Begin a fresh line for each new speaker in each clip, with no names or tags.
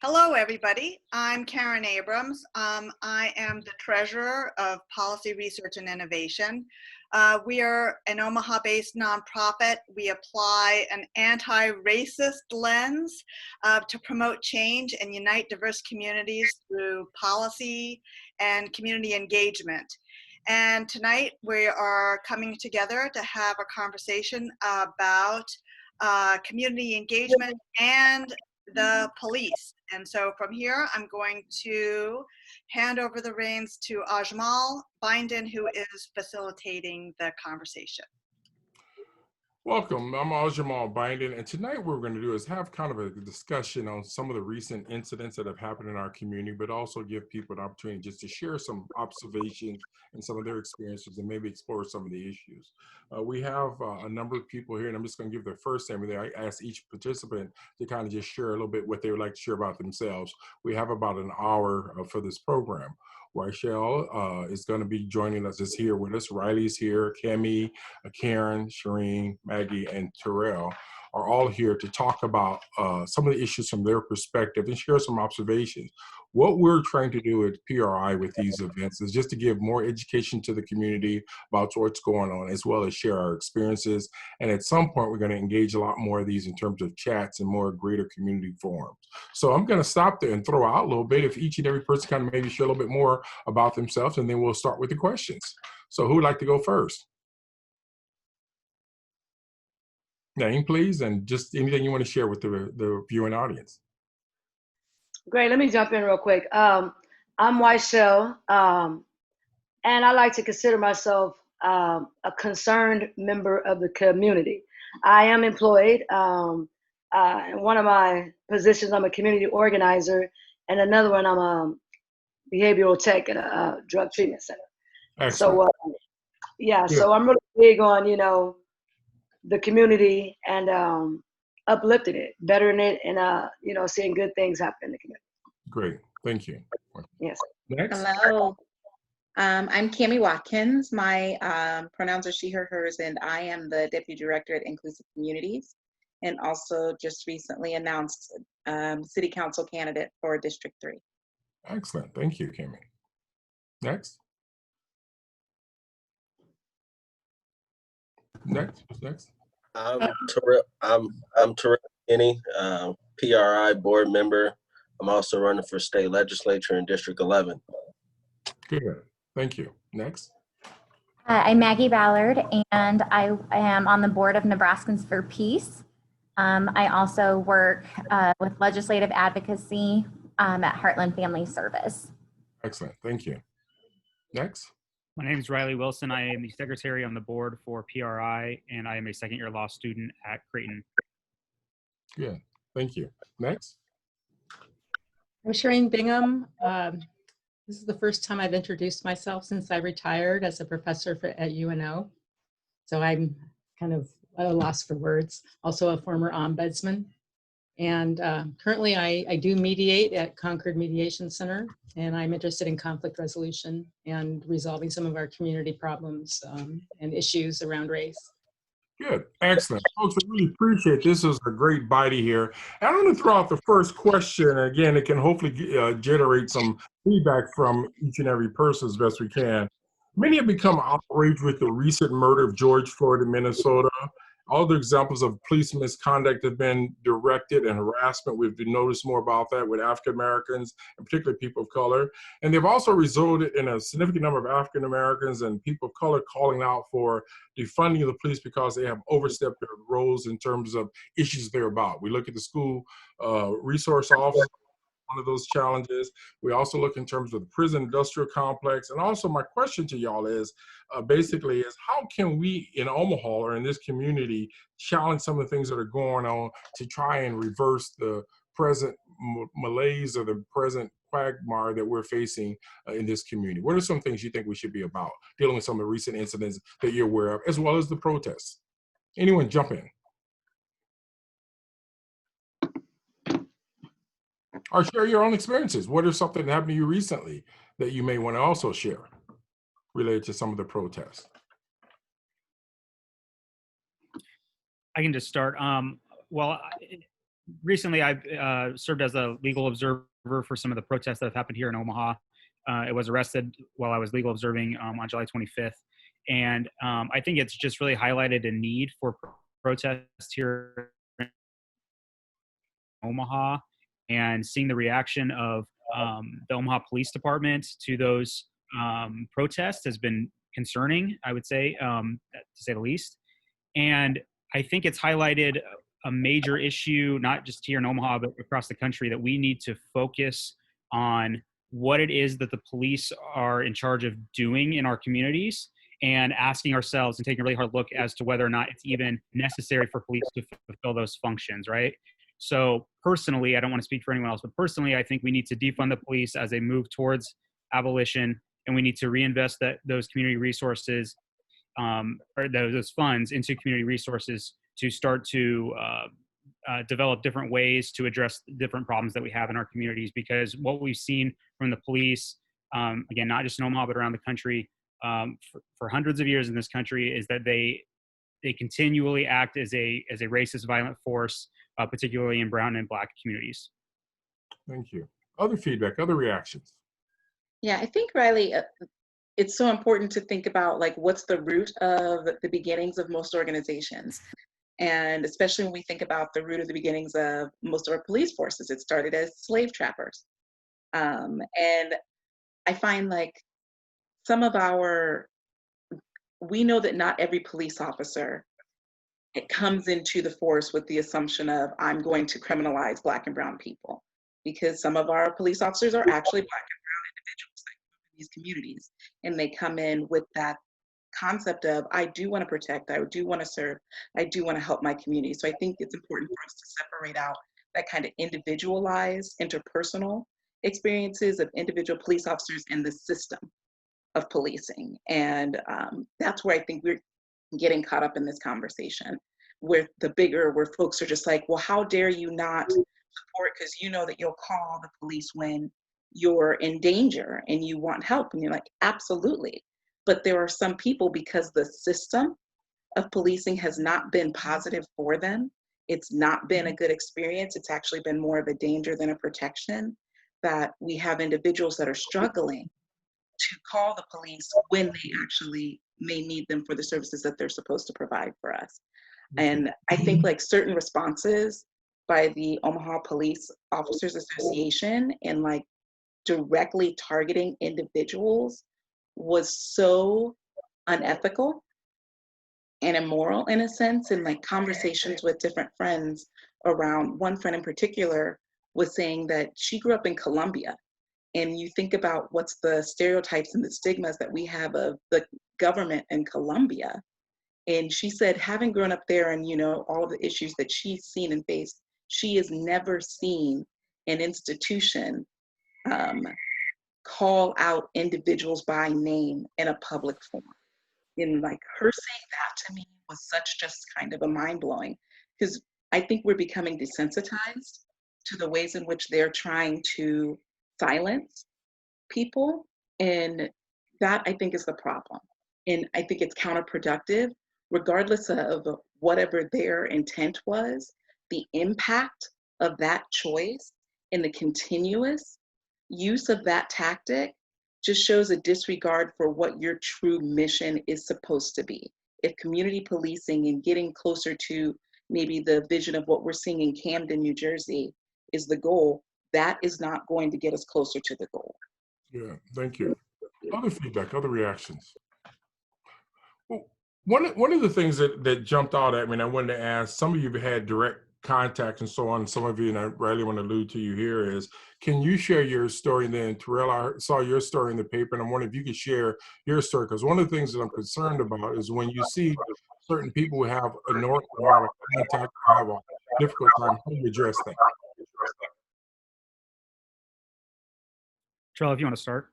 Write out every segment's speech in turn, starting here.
Hello, everybody. I'm Karen Abrams. I am the treasurer of Policy Research and Innovation. We are an Omaha-based nonprofit. We apply an anti-racist lens to promote change and unite diverse communities through policy and community engagement. And tonight we are coming together to have a conversation about community engagement and the police. And so from here, I'm going to hand over the reins to Ajmal Bindon, who is facilitating the conversation.
Welcome, I'm Ajmal Bindon, and tonight what we're going to do is have kind of a discussion on some of the recent incidents that have happened in our community, but also give people an opportunity just to share some observations and some of their experiences and maybe explore some of the issues. We have a number of people here, and I'm just going to give their first name. I ask each participant to kind of just share a little bit what they would like to share about themselves. We have about an hour for this program. Rachel is going to be joining us, is here with us. Riley's here, Kemi, Karen, Shireen, Maggie, and Terrell are all here to talk about some of the issues from their perspective and share some observations. What we're trying to do at PRI with these events is just to give more education to the community about what's going on, as well as share our experiences. And at some point, we're going to engage a lot more of these in terms of chats and more greater community forums. So I'm going to stop there and throw out a little bit if each and every person kind of maybe share a little bit more about themselves, and then we'll start with the questions. So who would like to go first? Name, please, and just anything you want to share with the viewing audience.
Great, let me jump in real quick. I'm Wyshell, and I like to consider myself a concerned member of the community. I am employed. In one of my positions, I'm a community organizer, and another one, I'm a behavioral tech at a drug treatment center. Excellent. So, yeah, so I'm really big on, the community and uplifting it, bettering it, and seeing good things happen in the community.
Great, thank you.
Yes.
Next.
Hello, I'm Kemi Watkins. My pronouns are she, her, hers, and I am the Deputy Director at Inclusive Communities, and also just recently announced City Council candidate for District 3.
Excellent, thank you, Kemi. Next. Next.
I'm Terrell Kinney, PRI board member. I'm also running for state legislature in District 11.
Good, thank you. Next.
I'm Maggie Ballard, and I am on the board of Nebraskans for Peace. I also work with legislative advocacy at Heartland Family Service.
Excellent, thank you. Next.
My name is Riley Wilson. I am the secretary on the board for PRI, and I am a second-year law student at Creighton.
Good, thank you. Next.
I'm Shireen Bingham. This is the first time I've introduced myself since I retired as a professor at UNO. So I'm kind of at a loss for words. Also a former ombudsman. And currently I do mediate at Concord Mediation Center, and I'm interested in conflict resolution and resolving some of our community problems and issues around race.
Good, excellent. Folks, I really appreciate this. This is a great bite here. And I'm going to throw out the first question. Again, it can hopefully generate some feedback from each and every person as best we can. Many have become outraged with the recent murder of George Floyd in Minnesota. Other examples of police misconduct have been directed and harassment. We've noticed more about that with African Americans and particularly people of color. And they've also resulted in a significant number of African Americans and people of color calling out for defunding the police because they have overstepped their roles in terms of issues they're about. We look at the school resource officer, one of those challenges. We also look in terms of the prison industrial complex. And also my question to y'all is basically is how can we in Omaha or in this community challenge some of the things that are going on to try and reverse the present malaise or the present quagmire that we're facing in this community? What are some things you think we should be about dealing with some of the recent incidents that you're aware of, as well as the protests? Anyone jump in? Or share your own experiences. What is something that happened to you recently that you may want to also share related to some of the protests?
I can just start. Well, recently I've served as a legal observer for some of the protests that have happened here in Omaha. I was arrested while I was legal observing on July 25th. And I think it's just really highlighted a need for protest here in Omaha, and seeing the reaction of the Omaha Police Department to those protests has been concerning, I would say, to say the least. And I think it's highlighted a major issue, not just here in Omaha, but across the country, that we need to focus on what it is that the police are in charge of doing in our communities, and asking ourselves and taking a really hard look as to whether or not it's even necessary for police to fulfill those functions, right? So personally, I don't want to speak for anyone else, but personally, I think we need to defund the police as they move towards abolition, and we need to reinvest those community resources or those funds into community resources to start to develop different ways to address different problems that we have in our communities. Because what we've seen from the police, again, not just in Omaha, but around the country, for hundreds of years in this country, is that they continually act as a racist, violent force, particularly in brown and black communities.
Thank you. Other feedback, other reactions?
Yeah, I think, Riley, it's so important to think about like what's the root of the beginnings of most organizations. And especially when we think about the root of the beginnings of most of our police forces, it started as slave trappers. And I find like we know that not every police officer, it comes into the force with the assumption of, I'm going to criminalize Black and brown people, because some of our police officers are actually Black and brown individuals that live in these communities. And they come in with that concept of, I do want to protect, I do want to serve, I do want to help my community. So I think it's important for us to separate out that kind of individualized, interpersonal experiences of individual police officers and the system of policing. And that's where I think we're getting caught up in this conversation, where folks are just like, well, how dare you not support, because you know that you'll call the police when you're in danger and you want help. And you're like, absolutely. But there are some people, because the system of policing has not been positive for them, it's not been a good experience, it's actually been more of a danger than a protection, that we have individuals that are struggling to call the police when they actually may need them for the services that they're supposed to provide for us. And I think like certain responses by the Omaha Police Officers Association and like directly targeting individuals was so unethical and immoral in a sense. And like conversations with different friends around, one friend in particular was saying that she grew up in Colombia. And you think about what's the stereotypes and the stigmas that we have of the government in Colombia. And she said, having grown up there and, you know, all of the issues that she's seen and faced, she has never seen an institution call out individuals by name in a public forum. And like her saying that to me was such just kind of a mind blowing, because I think we're becoming desensitized to the ways in which they're trying to silence people. And that I think is the problem. And I think it's counterproductive, regardless of whatever their intent was. The impact of that choice and the continuous use of that tactic just shows a disregard for what your true mission is supposed to be. If community policing and getting closer to maybe the vision of what we're seeing in Camden, New Jersey is the goal, that is not going to get us closer to the goal.
Yeah, thank you. Other feedback, other reactions? Well, one of the things that jumped out at me, and I wanted to ask, some of you have had direct contact and so on, some of you, and I really want to allude to you here, is, can you share your story? And then Terrell, I saw your story in the paper, and I'm wondering if you could share your story, because one of the things that I'm concerned about is when you see certain people who have an enormous amount of contact or have a difficult time, how do you address that?
Charlie, if you want to start.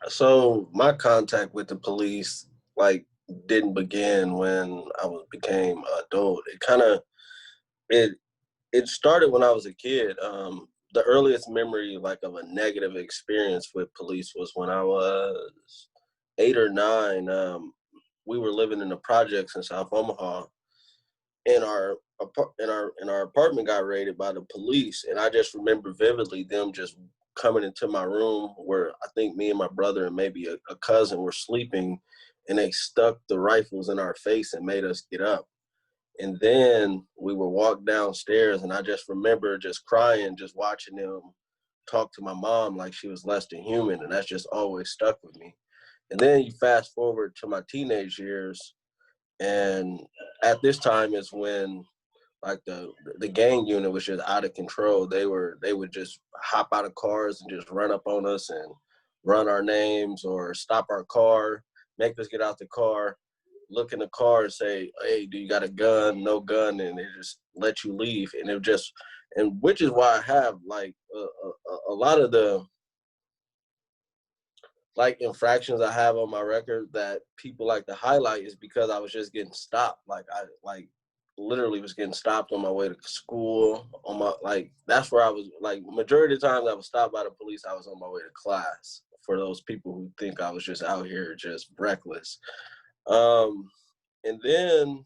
So my contact with the police like didn't begin when I became an adult. It started when I was a kid. The earliest memory like of a negative experience with police was when I was 8 or 9. We were living in the projects in South Omaha, and our our apartment got raided by the police, and I just remember vividly them just coming into my room where I think me and my brother and maybe a cousin were sleeping, and they stuck the rifles in our face and made us get up. And then we were walked downstairs, and I just remember just crying, just watching them talk to my mom like she was less than human, and that's just always stuck with me. And then you fast forward to my teenage years, and at this time is when like the gang unit was just out of control. They would just hop out of cars and just run up on us and run our names or stop our car, make us get out the car, look in the car and say, "Hey, do you got a gun? No gun," and they just let you leave. And it just, and which is why I have like a lot of the like infractions I have on my record that people like to highlight is because I was just getting stopped. Like I literally was getting stopped on my way to school. On my that's where I was like majority of the times I was stopped by the police. I was on my way to class. For those people who think I was just out here just reckless. And then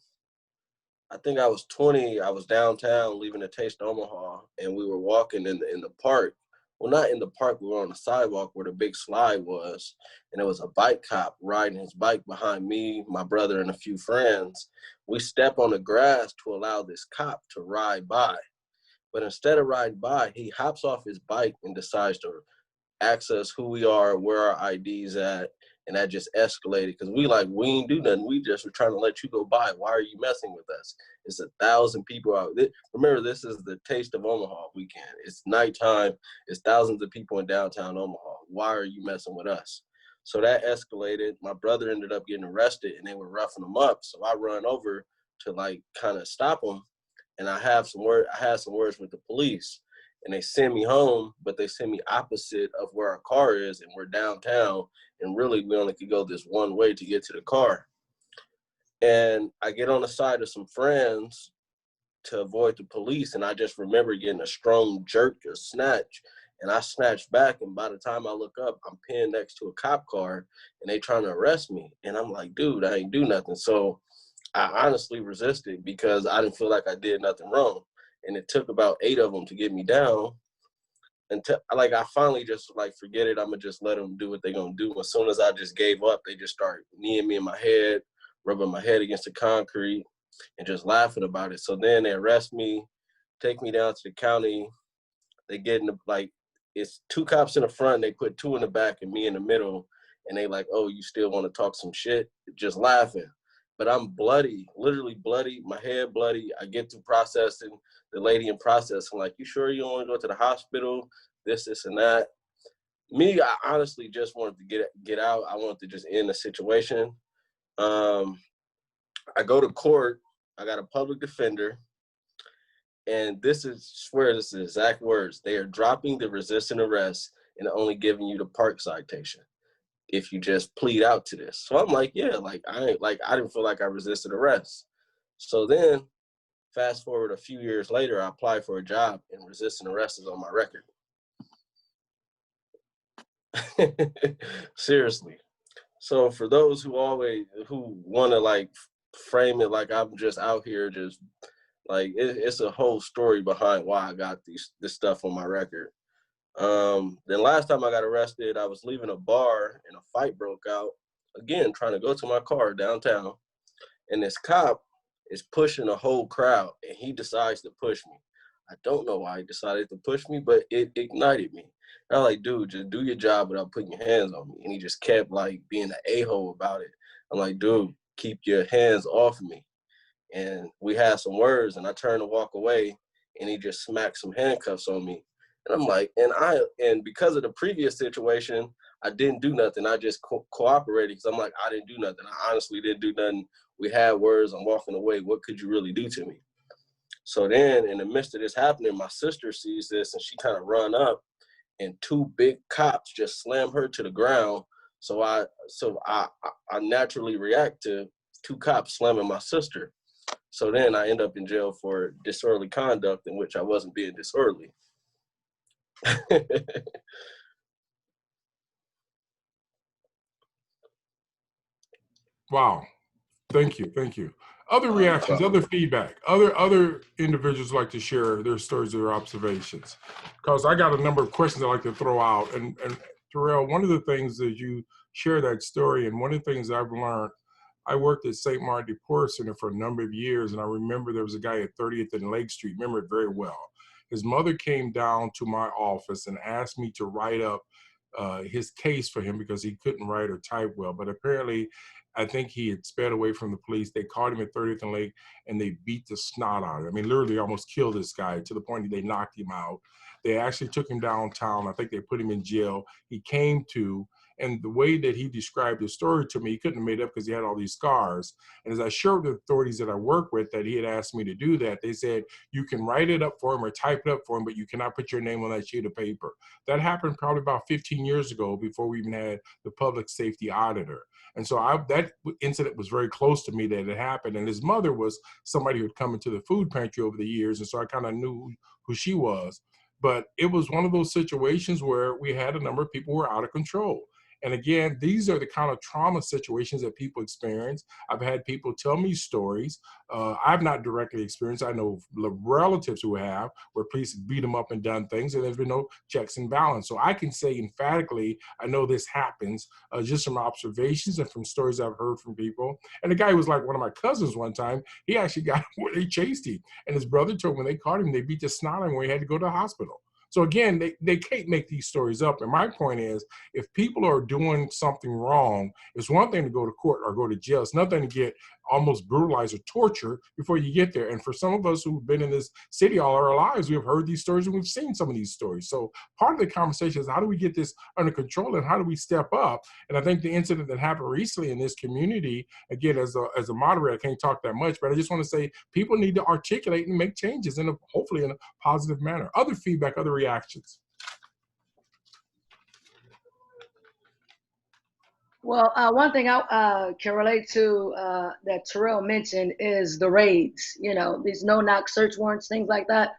I think I was 20. I was downtown leaving a Taste Omaha, and we were walking in the park. Well, not in the park. We were on the sidewalk where the big slide was, and there was a bike cop riding his bike behind me, my brother, and a few friends. We step on the grass to allow this cop to ride by, but instead of riding by, he hops off his bike and decides to ask us who we are, where our ID's at, and that just escalated because we ain't do nothing. We just were trying to let you go by. Why are you messing with us? It's 1,000 people out. Remember, this is the Taste of Omaha weekend. It's nighttime. It's thousands of people in downtown Omaha. Why are you messing with us? So that escalated. My brother ended up getting arrested, and they were roughing him up. So I run over to kind of stop him, and I had some words with the police. And they send me home, but they send me opposite of where our car is, and we're downtown, and really we only could go this one way to get to the car. And I get on the side of some friends to avoid the police, and I just remember getting a strong jerk or snatch, and I snatched back, and by the time I look up, I'm pinned next to a cop car, and they trying to arrest me. And I'm like, dude, I ain't do nothing. So I honestly resisted because I didn't feel like I did nothing wrong. And it took about 8 of them to get me down until I finally just forget it. I'm gonna just let them do what they're gonna do. As soon as I just gave up, they just start kneeing me in my head, rubbing my head against the concrete and just laughing about it. So then they arrest me, take me down to the county. They get in it's 2 cops in the front, they put 2 in the back and me in the middle. And they oh, you still want to talk some shit? Just laughing. But I'm bloody, literally bloody, my head bloody. I get to processing, the lady in processing, you sure you don't want to go to the hospital? This, and that. Me, I honestly just wanted to get out. I wanted to just end the situation. I go to court. I got a public defender. And this is exact words. They are dropping the resisting arrest and only giving you the park citation if you just plead out to this. So I'm like, yeah, I didn't feel like I resisted arrest. So then fast forward a few years later, I applied for a job and resisting arrest is on my record. Seriously. So for those who want to frame it like I'm just out here, just it's a whole story behind why I got this stuff on my record. Then last time I got arrested, I was leaving a bar and a fight broke out. Again, trying to go to my car downtown. And this cop is pushing a whole crowd and he decides to push me. I don't know why he decided to push me, but it ignited me. And I'm like, dude, just do your job without putting your hands on me. And he just kept being an a-hole about it. I'm like, dude, keep your hands off me. And we had some words and I turned to walk away and he just smacked some handcuffs on me. And I'm like, and because of the previous situation, I didn't do nothing. I just cooperated because I'm like, I didn't do nothing. I honestly didn't do nothing. We had words. I'm walking away. What could you really do to me? So then in the midst of this happening, my sister sees this and she kind of run up and 2 big cops just slam her to the ground. So I naturally react to 2 cops slamming my sister. So then I end up in jail for disorderly conduct in which I wasn't being disorderly.
Wow. Thank you. Other reactions, other feedback, other individuals like to share their stories, their observations. Because I got a number of questions I like to throw out. And Terrell, one of the things is you share that story, and one of the things I've learned, I worked at St. Martin de Porres Center for a number of years, and I remember there was a guy at 30th and Lake Street, remember it very well. His mother came down to my office and asked me to write up his case for him because he couldn't write or type well. But apparently, I think he had sped away from the police. They caught him at 30th and Lake, and they beat the snot out of him. I mean, literally almost killed this guy to the point that they knocked him out. They actually took him downtown. I think they put him in jail. He came to, and the way that he described his story to me, he couldn't have made it up because he had all these scars. And as I showed the authorities that I work with that he had asked me to do that, they said, you can write it up for him or type it up for him, but you cannot put your name on that sheet of paper. That happened probably about 15 years ago before we even had the public safety auditor. And so that incident was very close to me that it happened. And his mother was somebody who had come into the food pantry over the years. And so I kind of knew who she was. But it was one of those situations where we had a number of people who were out of control. And again, these are the kind of trauma situations that people experience. I've had people tell me stories. I've not directly experienced. I know relatives who have, where police beat them up and done things, and there's been no checks and balance. So I can say emphatically, I know this happens just from observations and from stories I've heard from people. And the guy was like one of my cousins one time. He actually got where they chased him. And his brother told him when they caught him, they beat the snot out of him where he had to go to the hospital. So again, they can't make these stories up. And my point is, if people are doing something wrong, it's one thing to go to court or go to jail. It's another thing to get almost brutalized or tortured before you get there. And for some of us who've been in this city all our lives, we've heard these stories and we've seen some of these stories. So part of the conversation is how do we get this under control and how do we step up? And I think the incident that happened recently in this community, again, as a moderator, I can't talk that much, but I just want to say people need to articulate and make changes hopefully in a positive manner. Other feedback, other reactions.
Well, one thing I can relate to that Terrell mentioned is the raids. You know, these no-knock search warrants, things like that.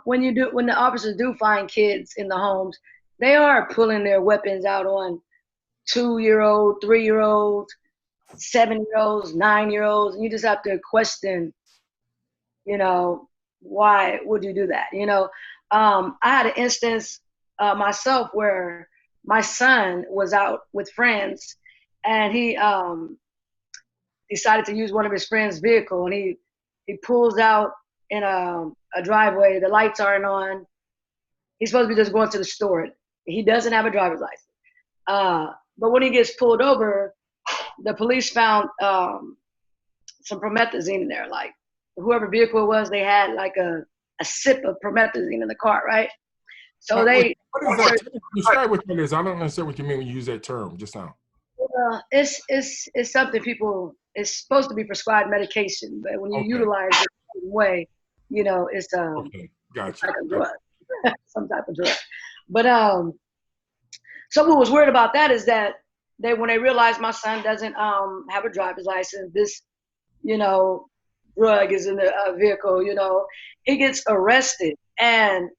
When the officers do find kids in the homes, they are pulling their weapons out on 2-year-old, 3-year-olds, 7-year-olds, 9-year-olds, and you just have to question, you know, why would you do that? You know, I had an instance myself where my son was out with friends and he decided to use one of his friend's vehicle, and he pulls out in a driveway. The lights aren't on. He's supposed to be just going to the store. He doesn't have a driver's license. But when he gets pulled over, the police found some promethazine in there. Like whoever vehicle it was, they had like a sip of promethazine in the car, right? So
What is that? Describe what that is. I don't understand what you mean when you use that term just now.
It's something people, it's supposed to be prescribed medication, but when you utilize it the same way, you know, it's
Gotcha.
like a drug, some type of drug. But so what was weird about that is that when they realized my son doesn't have a driver's license, this, you know, drug is in the vehicle, you know, he gets arrested. And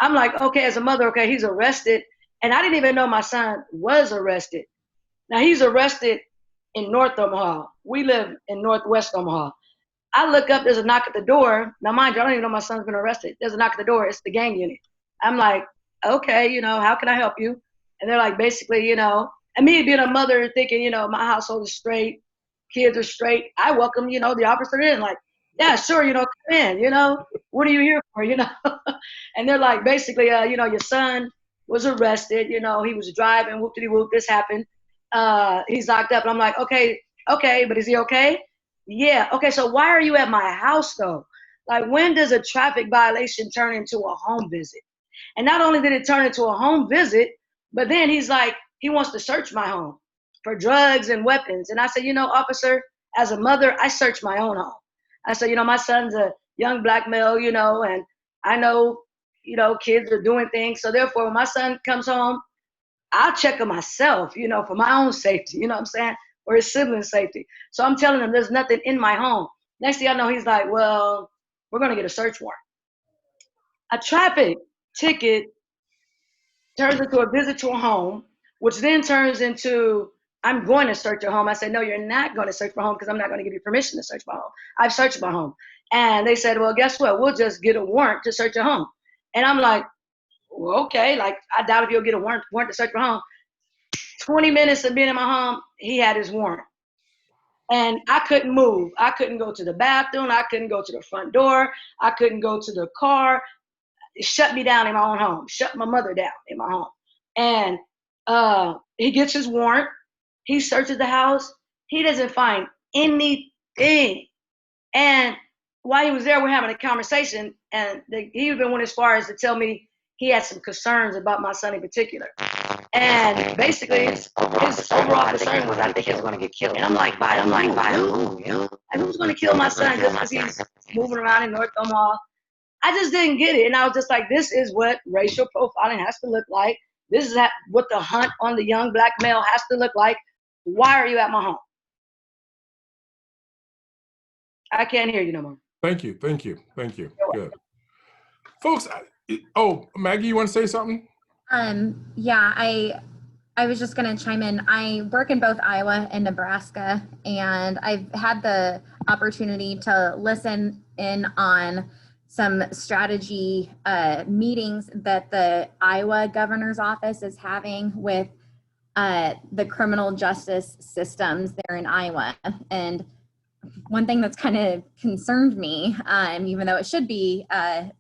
I'm like, okay, as a mother, okay, he's arrested. And I didn't even know my son was arrested. Now he's arrested in North Omaha. We live in Northwest Omaha. I look up, there's a knock at the door. Now mind you, I don't even know my son's been arrested. There's a knock at the door, it's the gang unit. I'm like, okay, you know, how can I help you? And they're like, basically, you know, and me being a mother thinking, you know, my household is straight, kids are straight. I welcome, you know, the officer in, like, yeah, sure, you know, come in, you know, what are you here for, you know? And they're like, basically, you know, your son was arrested, you know, he was driving, whoop-de-whoop, this happened. He's locked up. And I'm like, okay, but is he okay? Yeah, okay, so why are you at my house though? Like, when does a traffic violation turn into a home visit? And not only did it turn into a home visit, but then he's like, he wants to search my home for drugs and weapons. And I said, you know, officer, as a mother, I search my own home. I said, you know, my son's a young black male, you know, and I know, you know, kids are doing things. So therefore, when my son comes home, I'll check him myself, you know, for my own safety, you know what I'm saying? Or his siblings' safety. So I'm telling him there's nothing in my home. Next thing I know, he's like, well, we're going to get a search warrant. A traffic ticket turns into a visit to a home, which then turns into I'm going to search your home. I said, no, you're not going to search my home because I'm not going to give you permission to search my home. I've searched my home. And they said, well, guess what? We'll just get a warrant to search your home. And I'm like, well, okay. Like, I doubt if you'll get a warrant to search my home. 20 minutes of being in my home, he had his warrant. And I couldn't move. I couldn't go to the bathroom. I couldn't go to the front door. I couldn't go to the car. It shut me down in my own home, shut my mother down in my home. And he gets his warrant. He searches the house. He doesn't find anything. And while he was there, we're having a conversation. And he even went as far as to tell me he had some concerns about my son in particular. And basically, his overall concern was, I think he's going to get killed. And I'm like, by who? And who's going to kill my son just because he's moving around in North Omaha? I just didn't get it. And I was just like, this is what racial profiling has to look like. This is what the hunt on the young black male has to look like. Why are you at my home? I can't hear you no more.
Thank you. Good. Folks, oh, Maggie, you want to say something?
Yeah, I was just going to chime in. I work in both Iowa and Nebraska, and I've had the opportunity to listen in on some strategy meetings that the Iowa governor's office is having with the criminal justice systems there in Iowa. And one thing that's kind of concerned me, even though it should be, a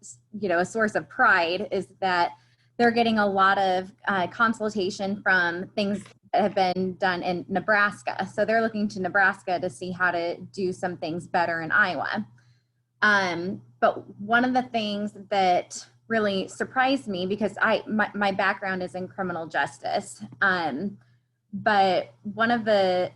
source of pride, is that they're getting a lot of consultation from things that have been done in Nebraska. So they're looking to Nebraska to see how to do some things better in Iowa. But one of the things that really surprised me, because my background is in criminal justice, but one of the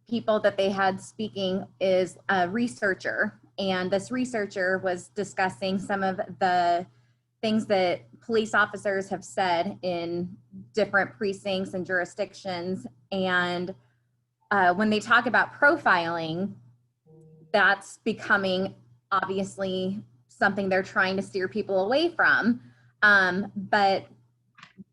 people that they had speaking is a researcher, and this researcher was discussing some of the things that police officers have said in different precincts and jurisdictions. And when they talk about profiling, that's becoming obviously something they're trying to steer people away from. But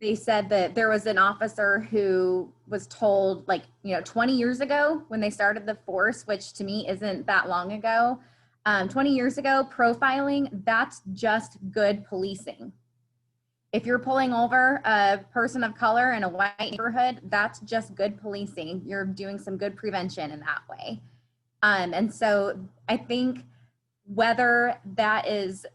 they said that there was an officer who was told, 20 years ago when they started the force, which to me isn't that long ago, 20 years ago, profiling, that's just good policing. If you're pulling over a person of color in a white neighborhood, that's just good policing. You're doing some good prevention in that way. And so I think whether that is,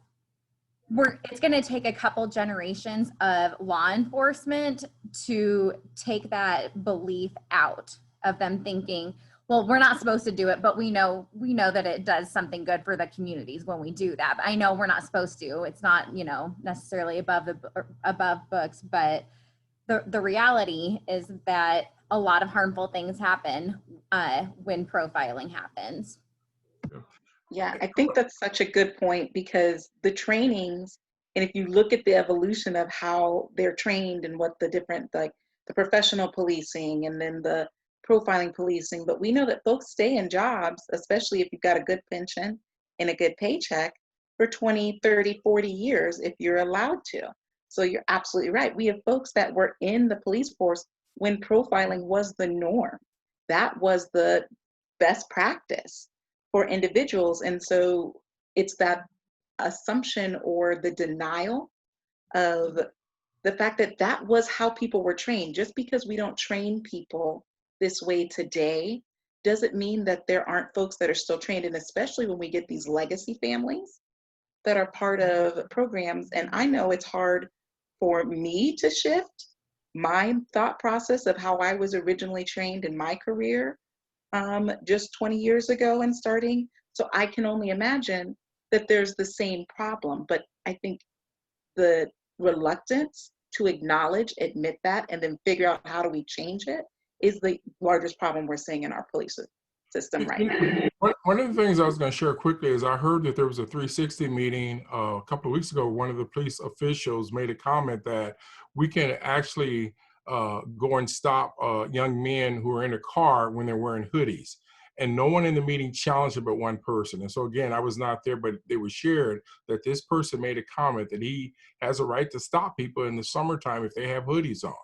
it's going to take a couple generations of law enforcement to take that belief out of them thinking, well, we're not supposed to do it, but we know that it does something good for the communities when we do that. But I know we're not supposed to. It's not, necessarily above books, but the reality is that a lot of harmful things happen when profiling happens.
Yeah, I think that's such a good point, because the trainings, and if you look at the evolution of how they're trained and what the different, like the professional policing and then the profiling policing, but we know that folks stay in jobs, especially if you've got a good pension and a good paycheck, for 20, 30, 40 years if you're allowed to. So you're absolutely right. We have folks that were in the police force when profiling was the norm. That was the best practice for individuals. And so it's that assumption or the denial of the fact that that was how people were trained. Just because we don't train people this way today doesn't mean that there aren't folks that are still trained. And especially when we get these legacy families that are part of programs. And I know it's hard for me to shift my thought process of how I was originally trained in my career just 20 years ago and starting. So I can only imagine that there's the same problem. But I think the reluctance to acknowledge, admit that, and then figure out how do we change it is the largest problem we're seeing in our police system right now.
One of the things I was going to share quickly is I heard that there was a 360 meeting a couple of weeks ago. One of the police officials made a comment that we can actually go and stop young men who are in a car when they're wearing hoodies. And no one in the meeting challenged it but one person. And so again, I was not there, but they were shared that this person made a comment that he has a right to stop people in the summertime if they have hoodies on.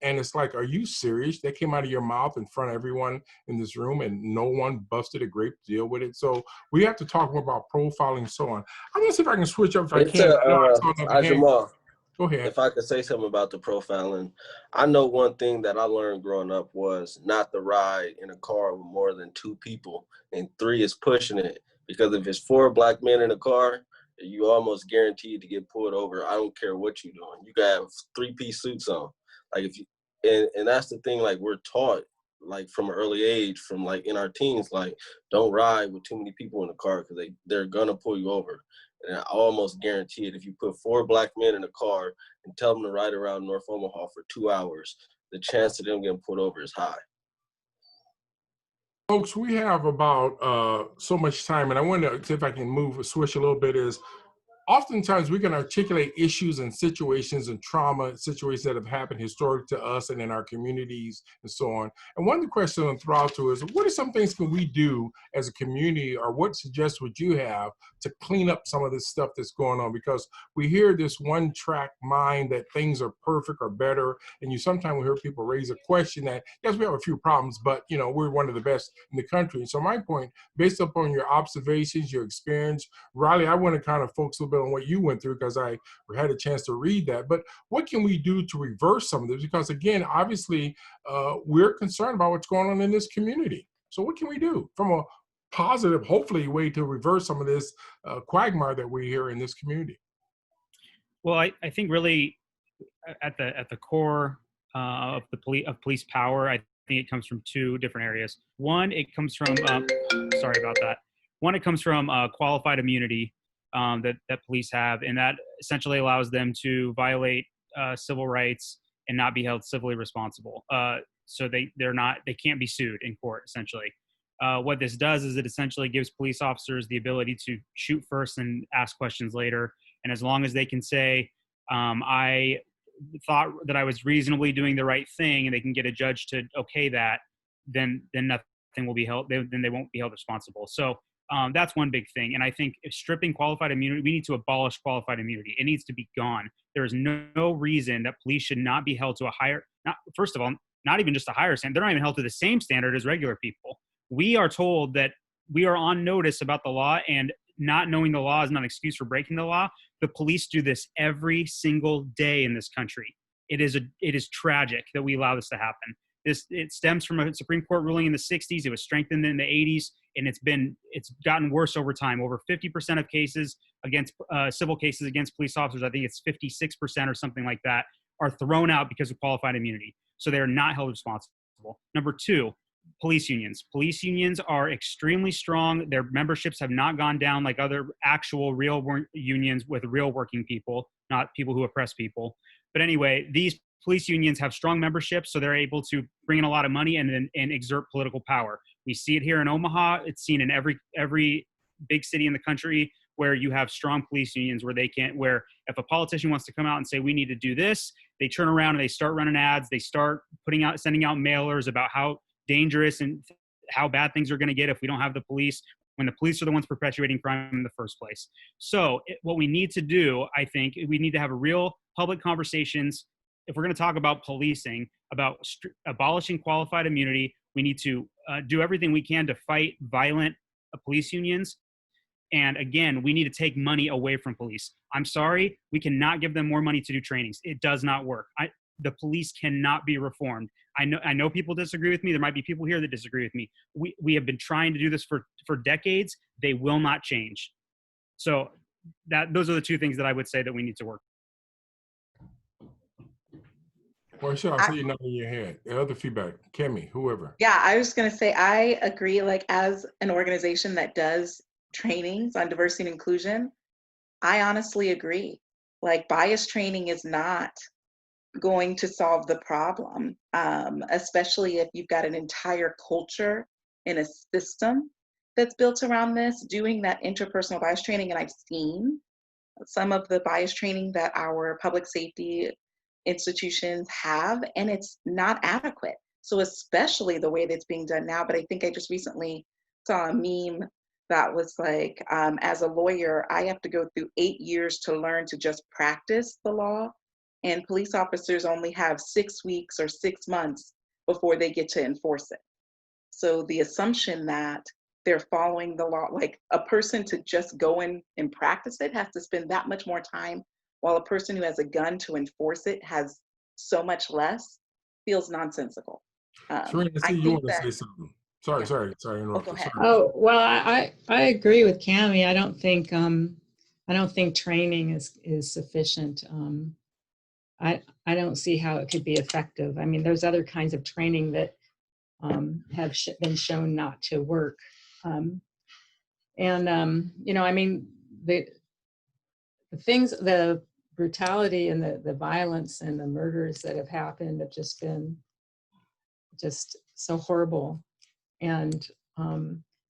And it's like, are you serious? That came out of your mouth in front of everyone in this room and no one busted a grape to deal with it. So we have to talk more about profiling and so on. I'm gonna see if I can switch up if I
It's
can. I know I saw another hand.
Jamal,
Go ahead.
if I could say something about the profiling, I know one thing that I learned growing up was not to ride in a car with more than 2 people, and 3 is pushing it. Because if it's 4 black men in a car, you almost guaranteed to get pulled over. I don't care what you're doing. You got to have 3-piece suits on. Like if you, and that's the thing. Like we're taught, like from an early age, from like in our teens, like don't ride with too many people in the car because they're gonna pull you over. And I almost guarantee it, if you put 4 black men in a car and tell them to ride around North Omaha for 2 hours, the chance of them getting pulled over is high.
Folks, we have about so much time, and I want to see if I can switch a little bit. Is oftentimes we can articulate issues and situations and trauma situations that have happened historically to us and in our communities and so on. And one of the questions I'm going to throw out to is, what are some things can we do as a community, or what suggestions would you have to clean up some of this stuff that's going on? Because we hear this one track mind that things are perfect or better. And you sometimes hear people raise a question that, yes, we have a few problems, but you know, we're one of the best in the country. So my point, based upon your observations, your experience, Riley, I want to kind of focus a little bit on what you went through because I had a chance to read that. But what can we do to reverse some of this? Because again, obviously, we're concerned about what's going on in this community. So what can we do from a positive, hopefully, way to reverse some of this quagmire that we hear in this community?
Well, I think really at the core of police power, I think it comes from 2 different areas. One, it comes from sorry about that. One, it comes from qualified immunity that police have, and that essentially allows them to violate civil rights and not be held civilly responsible. So they can't be sued in court, essentially. What this does is it essentially gives police officers the ability to shoot first and ask questions later. And as long as they can say, I thought that I was reasonably doing the right thing, and they can get a judge to okay that, then nothing will be held. Then they won't be held responsible. So that's one big thing. And I think stripping qualified immunity, we need to abolish qualified immunity. It needs to be gone. There is no reason that police should not be held to a higher, first of all, not even just a higher standard. They're not even held to the same standard as regular people. We are told that we are on notice about the law, and not knowing the law is not an excuse for breaking the law. The police do this every single day in this country. It is tragic that we allow this to happen. It stems from a Supreme Court ruling in the 60s. It was strengthened in the 80s, and it's gotten worse over time. Over 50% of cases against civil cases against police officers, I think it's 56% or something like that, are thrown out because of qualified immunity. So they are not held responsible. Number 2, police unions. Police unions are extremely strong. Their memberships have not gone down like other actual real unions with real working people, not people who oppress people. But anyway, these police unions have strong memberships, so they're able to bring in a lot of money and exert political power. We see it here in Omaha. It's seen in every big city in the country where you have strong police unions where if a politician wants to come out and say, we need to do this, they turn around and they start running ads. They start sending out mailers about how dangerous and how bad things are going to get if we don't have the police, when the police are the ones perpetuating crime in the first place. So what we need to do, I think, we need to have real public conversations. If we're going to talk about policing, about abolishing qualified immunity, we need to do everything we can to fight violent police unions. And again, we need to take money away from police. I'm sorry, we cannot give them more money to do trainings. It does not work. The police cannot be reformed. I know people disagree with me. There might be people here that disagree with me. We have been trying to do this for decades. They will not change. So those are the 2 things that I would say that we need to work.
Well, sure, I see you nodding your head. Other feedback, Kemi, whoever.
Yeah, I was going to say, I agree. Like, as an organization that does trainings on diversity and inclusion, I honestly agree. Like, bias training is not going to solve the problem, especially if you've got an entire culture and a system that's built around this, doing that interpersonal bias training. And I've seen some of the bias training that our public safety institutions have, and it's not adequate. So especially the way that's being done now. But I think I just recently saw a meme that was like, as a lawyer, I have to go through 8 years to learn to just practice the law. and police officers only have 6 weeks or 6 months before they get to enforce it. So the assumption that they're following the law, like a person to just go in and practice it has to spend that much more time, while a person who has a gun to enforce it has so much less, feels nonsensical.
Serena, I
I
see you
think
want to
that,
say something. Sorry,
yeah.
sorry,
Go
interrupted.
ahead.
Sorry.
Oh, well, I agree with Cami. I don't think training is sufficient. I don't see how it could be effective. I mean, there's other kinds of training that have been shown not to work. You know, I mean, the things, the brutality and the violence and the murders that have happened have just been just so horrible. And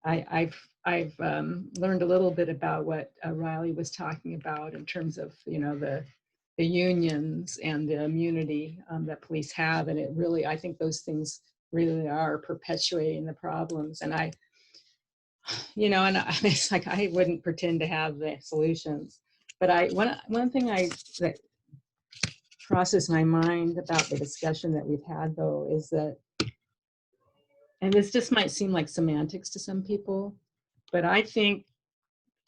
I've learned a little bit about what Riley was talking about in terms of, you know, the unions and the immunity that police have, and it really, I think those things really are perpetuating the problems. And you know, and it's like I wouldn't pretend to have the solutions, but one thing that crosses my mind about the discussion that we've had, though, is that, and this just might seem like semantics to some people, but I think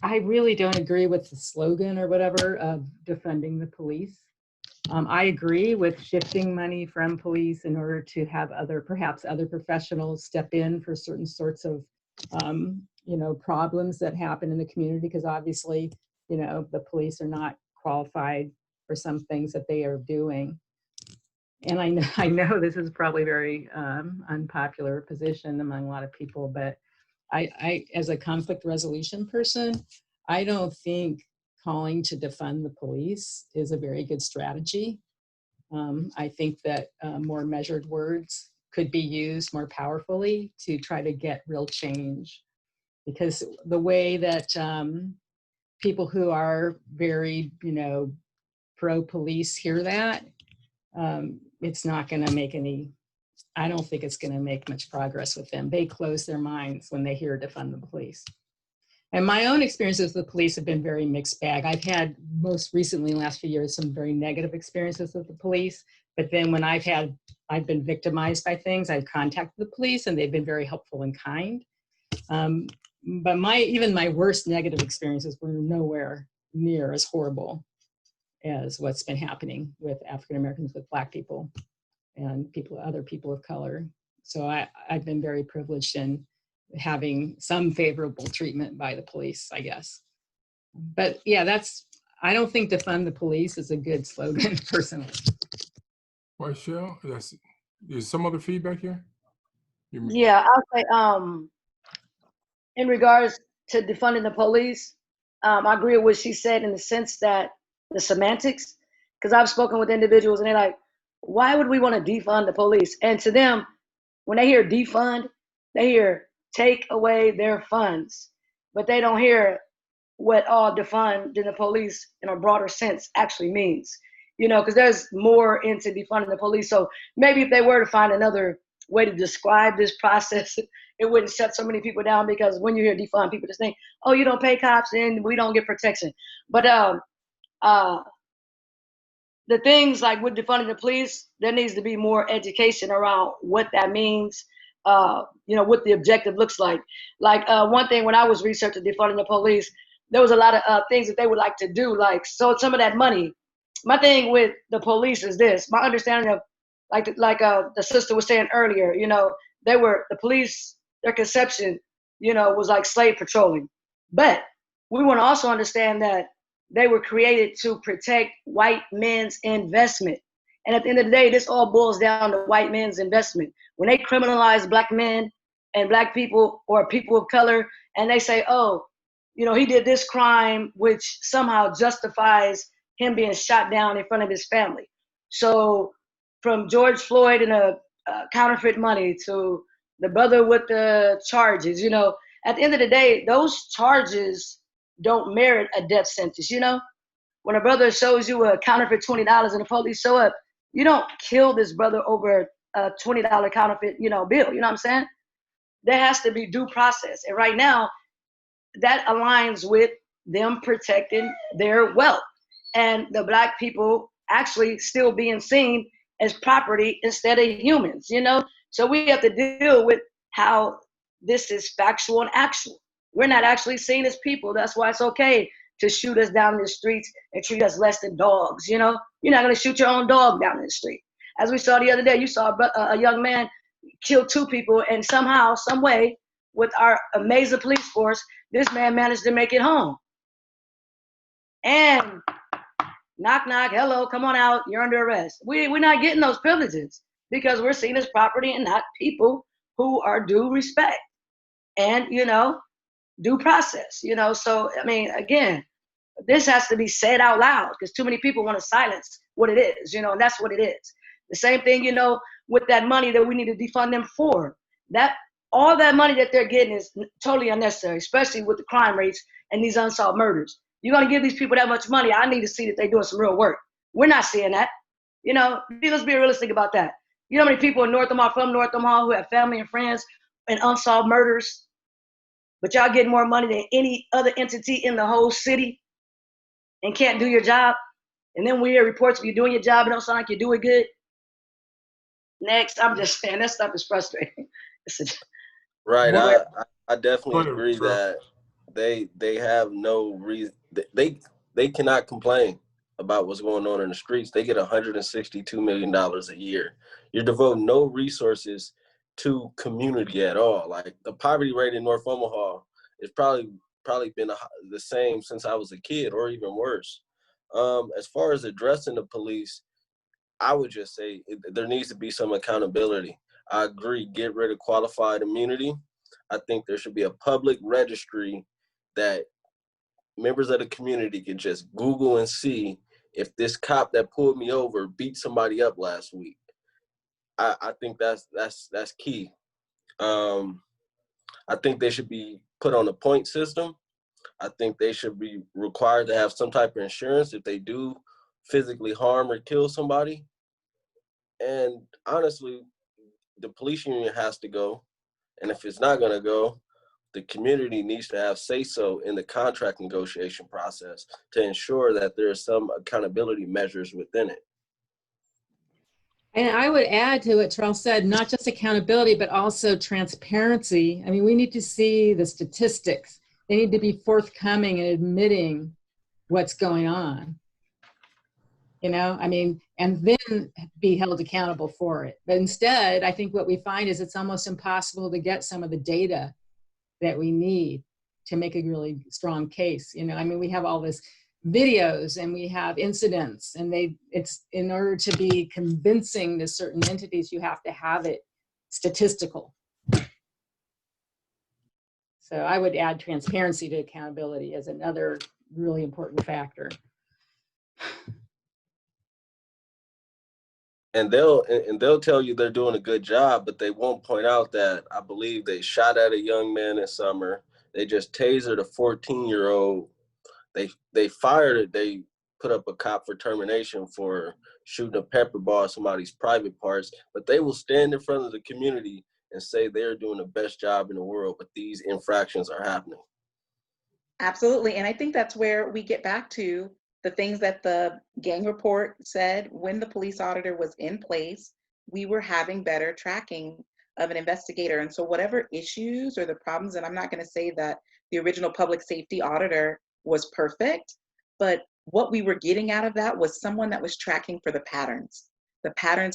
I really don't agree with the slogan or whatever of defunding the police. I agree with shifting money from police in order to have perhaps other professionals step in for certain sorts of, you know, problems that happen in the community, because obviously, you know, the police are not qualified for some things that they are doing. And I know this is probably a very unpopular position among a lot of people, but I, as a conflict resolution person, I don't think calling to defund the police is a very good strategy. I think that more measured words could be used more powerfully to try to get real change, because the way that people who are very, you know, pro-police hear that, it's not going to make any, I don't think it's going to make much progress with them. They close their minds when they hear defund the police. And my own experiences with the police have been very mixed bag. I've had most recently, in the last few years, some very negative experiences with the police. But then when I've been victimized by things, I've contacted the police and they've been very helpful and kind. But even my worst negative experiences were nowhere near as horrible as what's been happening with African Americans, with Black people, and other people of color. So I've been very privileged in having some favorable treatment by the police, I guess. But yeah, I don't think defund the police is a good slogan, personally.
Michelle, is some other feedback here?
Yeah, I'll say, in regards to defunding the police, I agree with what she said in the sense that the semantics, because I've spoken with individuals and they're like, why would we want to defund the police? And to them, when they hear defund, they hear take away their funds, but they don't hear what all defund in the police in a broader sense actually means. You know, because there's more into defunding the police. So maybe if they were to find another way to describe this process, it wouldn't shut so many people down, because when you hear defund, people just think, oh, you don't pay cops and we don't get protection. But the things like with defunding the police, there needs to be more education around what that means, you know, what the objective looks like. Like one thing, when I was researching defunding the police, there was a lot of things that they would like to do. Like, so some of that money, my thing with the police is this, my understanding of like the sister was saying earlier, you know, the police, their conception, you know, was like slave patrolling. But we want to also understand that they were created to protect white men's investment. And at the end of the day, this all boils down to white men's investment. When they criminalize Black men and Black people or people of color, and they say, oh, you know, he did this crime, which somehow justifies him being shot down in front of his family. So from George Floyd and counterfeit money to the brother with the charges, you know, at the end of the day, those charges don't merit a death sentence. You know, when a brother shows you a counterfeit $20 and the police show up, you don't kill this brother over a $20 counterfeit, you know, bill. You know what I'm saying? There has to be due process. And right now, that aligns with them protecting their wealth. And the Black people actually still being seen as property instead of humans, you know? So we have to deal with how this is factual and actual. We're not actually seen as people. That's why it's okay to shoot us down in the streets and treat us less than dogs, you know? You're not gonna shoot your own dog down in the street. As we saw the other day, you saw a young man kill 2 people, and somehow, some way, with our amazing police force, this man managed to make it home. And knock, knock, hello, come on out, you're under arrest. We're not getting those privileges because we're seen as property and not people who are due respect and, you know, due process, you know? So, I mean, again, this has to be said out loud because too many people want to silence what it is, you know, and that's what it is. The same thing, you know, with that money that we need to defund them for. That all that money that they're getting is totally unnecessary, especially with the crime rates and these unsolved murders. You're going to give these people that much money, I need to see that they're doing some real work. We're not seeing that. You know, let's be realistic about that. You know how many people in North Omaha, from North Omaha, who have family and friends and unsolved murders, but y'all get more money than any other entity in the whole city and can't do your job? And then we hear reports of you doing your job, it don't sound like you're doing good. Next, I'm just saying, that stuff is frustrating.
Right.
What-
I definitely
Go ahead,
agree
Trevor.
that they have no reason. They cannot complain about what's going on in the streets. They get $162 million a year. You're devoting no resources to community at all. Like the poverty rate in North Omaha is probably been the same since I was a kid, or even worse. As far as addressing the police, I would just say there needs to be some accountability. I agree, get rid of qualified immunity. I think there should be a public registry that members of the community can just Google and see if this cop that pulled me over beat somebody up last week. I think that's key. I think they should be put on a point system. I think they should be required to have some type of insurance if they do physically harm or kill somebody. And honestly, the police union has to go. And if it's not going to go, the community needs to have say-so in the contract negotiation process to ensure that there are some accountability measures within it.
And I would add to what Charles said, not just accountability, but also transparency. I mean, we need to see the statistics. They need to be forthcoming and admitting what's going on. You know, I mean, and then be held accountable for it. But instead, I think what we find is it's almost impossible to get some of the data that we need to make a really strong case. You know, I mean, we have all this videos and we have incidents, and it's in order to be convincing to certain entities, you have to have it statistical. So I would add transparency to accountability as another really important factor.
And they'll tell you they're doing a good job, but they won't point out that I believe they shot at a young man this summer. They just tasered a 14-year-old. They fired it. They put up a cop for termination for shooting a pepper ball at somebody's private parts, but they will stand in front of the community and say they're doing the best job in the world, but these infractions are happening.
Absolutely. And I think that's where we get back to the things that the gang report said. When the police auditor was in place, we were having better tracking of an investigator. And so whatever issues or the problems, and I'm not going to say that the original public safety auditor was perfect, but what we were getting out of that was someone that was tracking for the patterns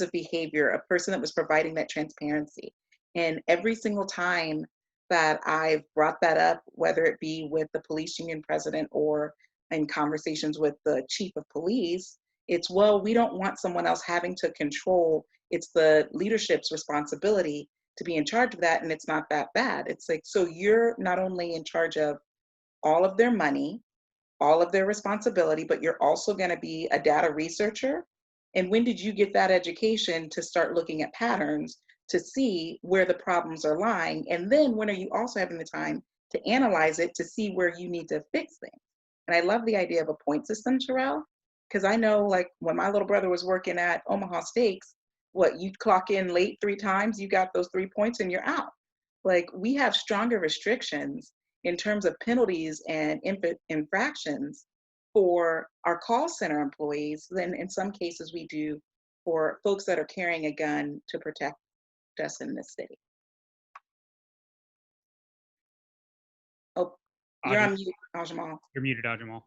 of behavior, a person that was providing that transparency. And every single time that I've brought that up, whether it be with the police union president or in conversations with the chief of police, it's, well, we don't want someone else having to control. It's the leadership's responsibility to be in charge of that, and it's not that bad. It's like, so you're not only in charge of all of their money, all of their responsibility, but you're also going to be a data researcher. And when did you get that education to start looking at patterns to see where the problems are lying? And then when are you also having the time to analyze it to see where you need to fix things? And I love the idea of a point system, Sherelle, because I know, like, when my little brother was working at Omaha Steaks, what, you'd clock in late 3 times, you got those 3 points and you're out. Like, we have stronger restrictions in terms of penalties and infractions for our call center employees than in some cases we do for folks that are carrying a gun to protect us in this city. Oh, you're on mute, Ajamal.
You're muted, Ajamal.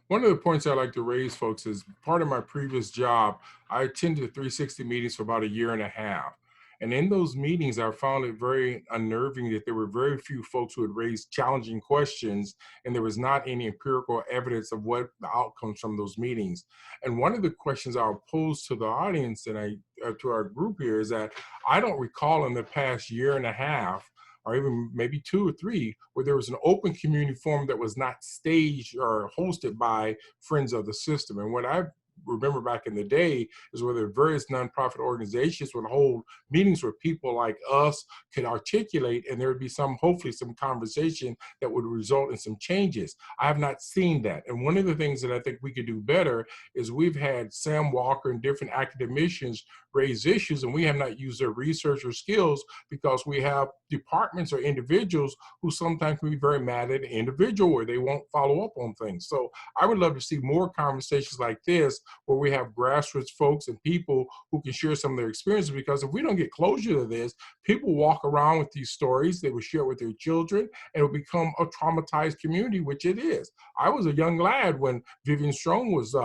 One of the points I like to raise, folks, is part of my previous job, I attended 360 meetings for about a year and a half. And in those meetings, I found it very unnerving that there were very few folks who had raised challenging questions, and there was not any empirical evidence of what the outcomes from those meetings. And one of the questions I'll pose to the audience and to our group here is that I don't recall in the past year and a half or even maybe 2 or 3, where there was an open community forum that was not staged or hosted by friends of the system. And what I remember back in the day is where the various nonprofit organizations would hold meetings where people like us could articulate, and there would be hopefully some conversation that would result in some changes. I have not seen that. And one of the things that I think we could do better is we've had Sam Walker and different academicians raise issues, and we have not used their research or skills because we have departments or individuals who sometimes can be very mad at an individual or they won't follow up on things. So I would love to see more conversations like this where we have grassroots folks and people who can share some of their experiences, because if we don't get closure to this, people walk around with these stories, they will share with their children, and it will become a traumatized community, which it is. I was a young lad when Vivian Strong was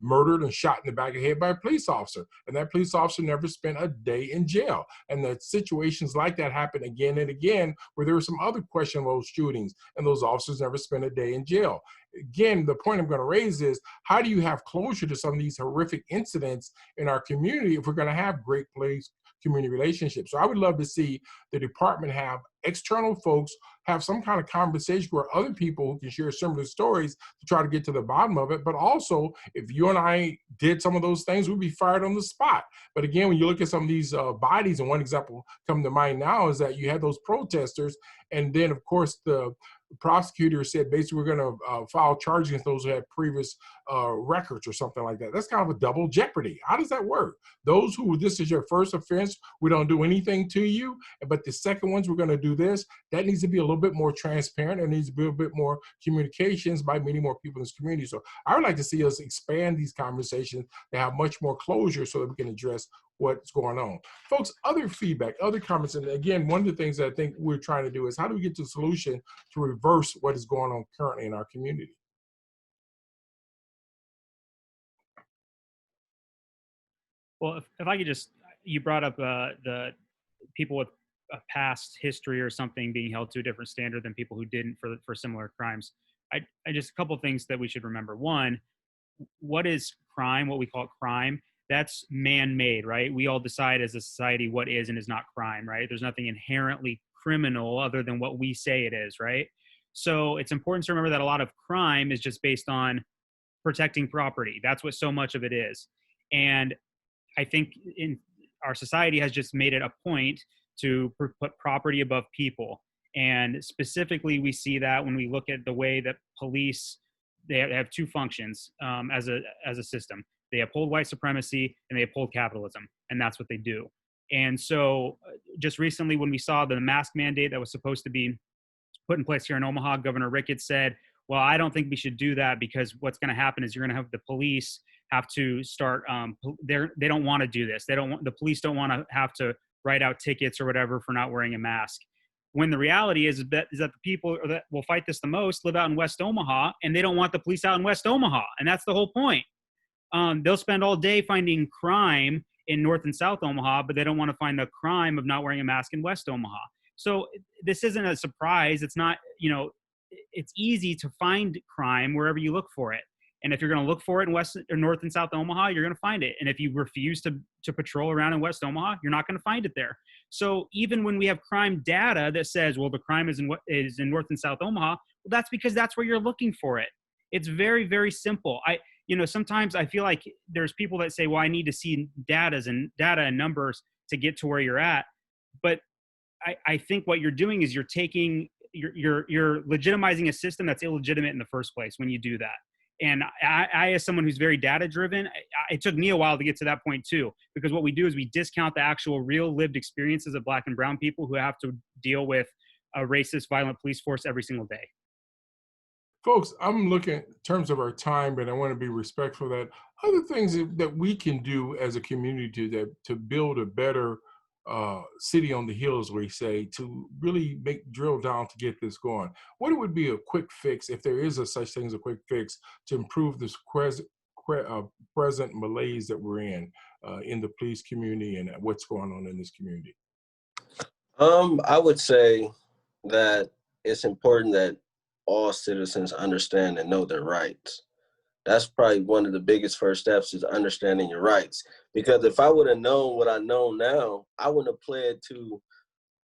murdered and shot in the back of the head by a police officer. And that police officer never spent a day in jail. And the situations like that happen again and again, where there were some other questionable shootings and those officers never spent a day in jail. Again, the point I'm going to raise is, how do you have closure to some of these horrific incidents in our community if we're going to have great place community relationships? So I would love to see the department have external folks have some kind of conversation where other people can share similar stories to try to get to the bottom of it. But also, if you and I did some of those things, we'd be fired on the spot. But again, when you look at some of these bodies, and one example coming to mind now is that you had those protesters, and then of course the prosecutor said basically we're going to file charges against those who had previous records or something like that. That's kind of a double jeopardy. How does that work? Those who, this is your first offense, we don't do anything to you, but the second ones, we're going to do this. That needs to be a little bit more transparent. There needs to be a bit more communications by many more people in this community. So I would like to see us expand these conversations to have much more closure so that we can address what's going on. Folks, other feedback, other comments, and again, one of the things that I think we're trying to do is how do we get to a solution to reverse what is going on currently in our community?
Well, if I could just, you brought up the people with a past history or something being held to a different standard than people who didn't for similar crimes. I just, a couple of things that we should remember. One, what is crime? What we call crime? That's man-made, right? We all decide as a society what is and is not crime, right? There's nothing inherently criminal other than what we say it is, right? So it's important to remember that a lot of crime is just based on protecting property. That's what so much of it is. And I think in our society has just made it a point to put property above people. And specifically, we see that when we look at the way that police, they have two functions as a system. They uphold white supremacy and they uphold capitalism, and that's what they do. And so just recently when we saw the mask mandate that was supposed to be put in place here in Omaha, Governor Ricketts said, well, I don't think we should do that because what's going to happen is you're going to have the police have to start, they don't want to do this. The police don't want to have to write out tickets or whatever for not wearing a mask. When the reality is that the people that will fight this the most live out in West Omaha, and they don't want the police out in West Omaha. And that's the whole point. They'll spend all day finding crime in North and South Omaha, but they don't want to find the crime of not wearing a mask in West Omaha. So this isn't a surprise. It's not, it's easy to find crime wherever you look for it. And if you're going to look for it in West or North and South Omaha, you're going to find it. And if you refuse to patrol around in West Omaha, you're not going to find it there. So even when we have crime data that says, well, the crime is in North and South Omaha, well, that's because that's where you're looking for it. It's very, very simple. Sometimes I feel like there's people that say, well, I need to see data and numbers to get to where you're at. But I think what you're doing is you're legitimizing a system that's illegitimate in the first place when you do that. And I as someone who's very data driven, it took me a while to get to that point too, because what we do is we discount the actual real lived experiences of Black and brown people who have to deal with a racist, violent police force every single day.
Folks, I'm looking in terms of our time, but I want to be respectful of that. Other things that we can do as a community to build a better city on the hills, we say, to really drill down to get this going. What would be a quick fix, if there is a such thing as a quick fix, to improve this present malaise that we're in the police community and what's going on in this community?
I would say that it's important that all citizens understand and know their rights. That's probably one of the biggest first steps, is understanding your rights. Because if I would have known what I know now, I wouldn't have pled to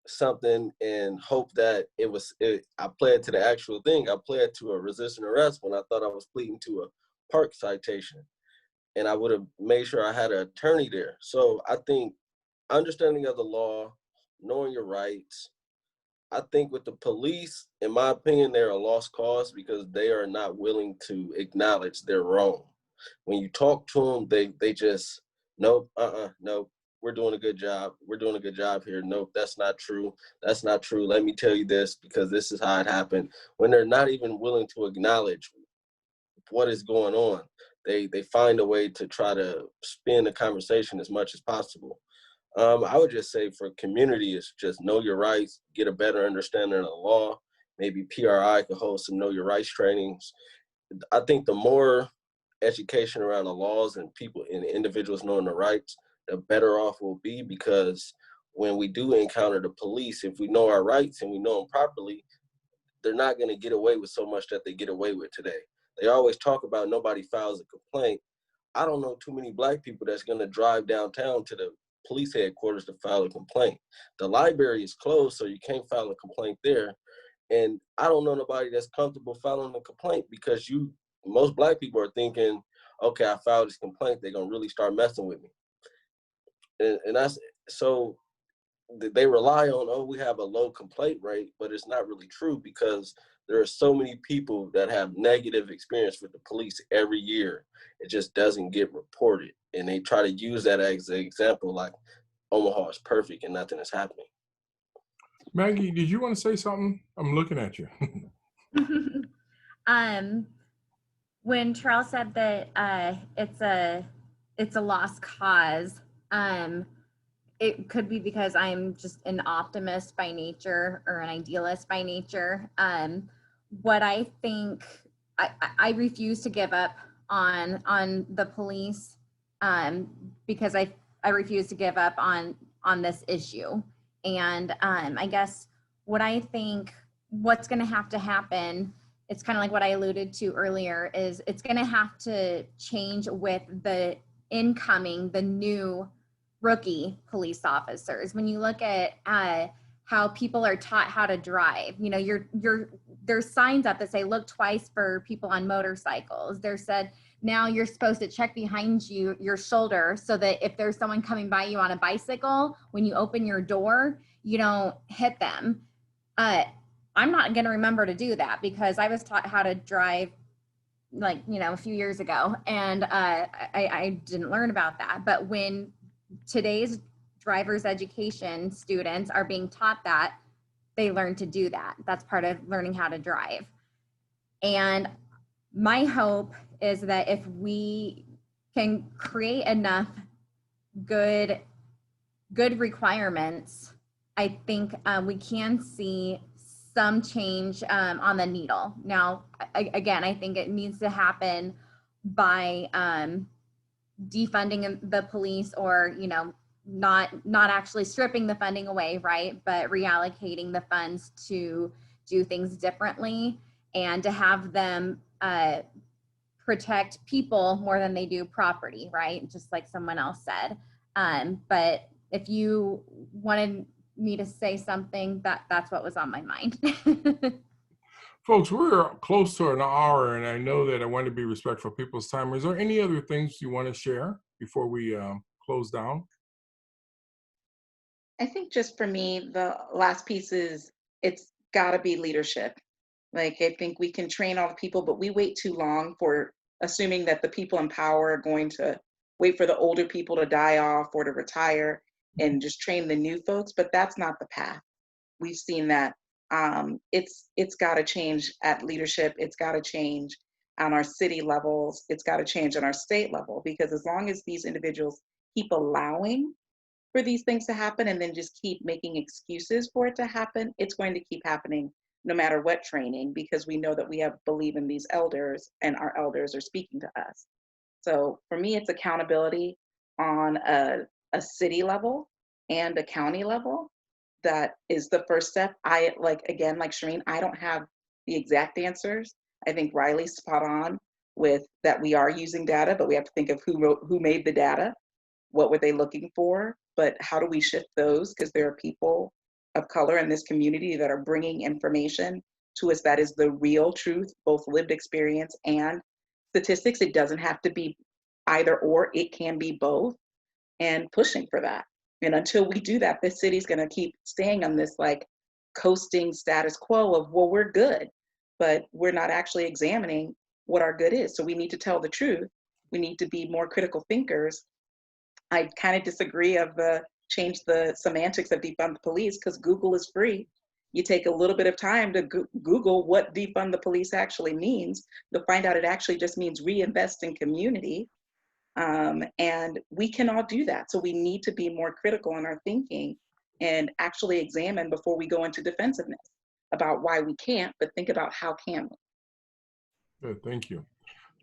something and hope that I pled to the actual thing. I pled to a resisting arrest when I thought I was pleading to a park citation. And I would have made sure I had an attorney there. So I think understanding of the law, knowing your rights. I think with the police, in my opinion, they're a lost cause because they are not willing to acknowledge they're wrong. When you talk to them, they just, nope, nope, we're doing a good job. We're doing a good job here. Nope, that's not true. That's not true. Let me tell you this because this is how it happened. When they're not even willing to acknowledge what is going on, they find a way to try to spin the conversation as much as possible. I would just say for community is just know your rights, get a better understanding of the law. Maybe PRI could hold some know your rights trainings. I think the more education around the laws and people and individuals knowing their rights, the better off we'll be, because when we do encounter the police, if we know our rights and we know them properly, they're not going to get away with so much that they get away with today. They always talk about nobody files a complaint. I don't know too many Black people that's going to drive downtown to the police headquarters to file a complaint. The library is closed, so you can't file a complaint there. And I don't know nobody that's comfortable filing a complaint because most Black people are thinking, okay, I filed this complaint, they're gonna really start messing with me. And that's, so they rely on, oh, we have a low complaint rate, but it's not really true because there are so many people that have negative experience with the police every year. It just doesn't get reported. And they try to use that as an example, like Omaha is perfect and nothing is happening.
Maggie, did you want to say something? I'm looking at you.
When Charles said that it's a lost cause, it could be because I'm just an optimist by nature or an idealist by nature. What I think, I refuse to give up on the police because I refuse to give up on this issue. And I guess what I think what's going to happen, it's kind of like what I alluded to earlier, is it's going to have to change with the new rookie police officers. When you look at how people are taught how to drive, you know, there's signs up that say look twice for people on motorcycles. They're said now you're supposed to check behind your shoulder so that if there's someone coming by you on a bicycle, when you open your door, you don't hit them. I'm not going to remember to do that because I was taught how to drive like, you know, a few years ago, and I didn't learn about that. But when today's driver's education students are being taught that, they learn to do that. That's part of learning how to drive. And my hope is that if we can create enough good requirements, I think we can see some change on the needle. Now, again, I think it needs to happen by defunding the police, or, you know, not actually stripping the funding away, right? But reallocating the funds to do things differently and to have them protect people more than they do property, right? Just like someone else said. But if you wanted me to say something, that's what was on my mind.
Folks, we're close to an hour, and I know that I want to be respectful of people's time. Is there any other things you want to share before we close down?
I think just for me, the last piece is it's got to be leadership. Like, I think we can train all the people, but we wait too long for assuming that the people in power are going to wait for the older people to die off or to retire and just train the new folks, but that's not the path. We've seen that It's got to change at leadership. It's got to change on our city levels. It's got to change on our state level, because as long as these individuals keep allowing for these things to happen and then just keep making excuses for it to happen, it's going to keep happening no matter what training, because we know that we have believe in these elders and our elders are speaking to us. So for me, it's accountability on a city level and a county level. That is the first step. Like Shireen, I don't have the exact answers. I think Riley's spot on with that. We are using data, but we have to think of who made the data, what were they looking for, but how do we shift those? Because there are people of color in this community that are bringing information to us that is the real truth, both lived experience and statistics. It doesn't have to be either or, it can be both, and pushing for that. And until we do that, this city's going to keep staying on this like coasting status quo of, well, we're good, but we're not actually examining what our good is. So we need to tell the truth. We need to be more critical thinkers. I kind of disagree of change the semantics of defund the police, because Google is free. You take a little bit of time to Google what defund the police actually means. You'll find out it actually just means reinvest in community. And we can all do that. So we need to be more critical in our thinking and actually examine before we go into defensiveness about why we can't, but think about how can we.
Good, thank you.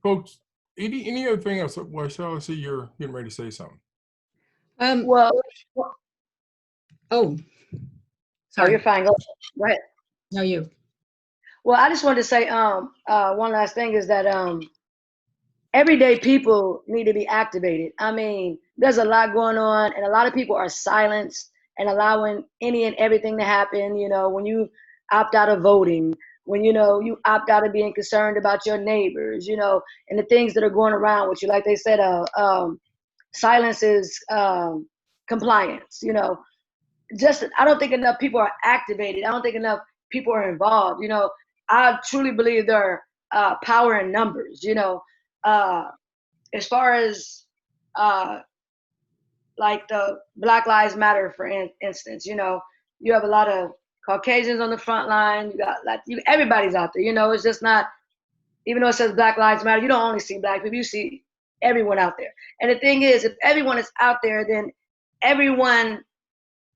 Folks, any other thing else? Well, Shall I see you're getting ready to say something?
Well,
Oh,
oh,
sorry.
you're fine. Go ahead.
No, you.
Well, I just wanted to say one last thing is that everyday people need to be activated. I mean, there's a lot going on, and a lot of people are silenced and allowing any and everything to happen. You know, when you opt out of voting, when you opt out of being concerned about your neighbors, and the things that are going around with you, like they said, silence is compliance. I don't think enough people are activated. I don't think enough people are involved. I truly believe there are power in numbers. As far as like the Black Lives Matter, for instance, you have a lot of Caucasians on the front line. You got everybody's out there. It's just not, even though it says Black Lives Matter, you don't only see Black people, you see everyone out there. And the thing is, if everyone is out there, then everyone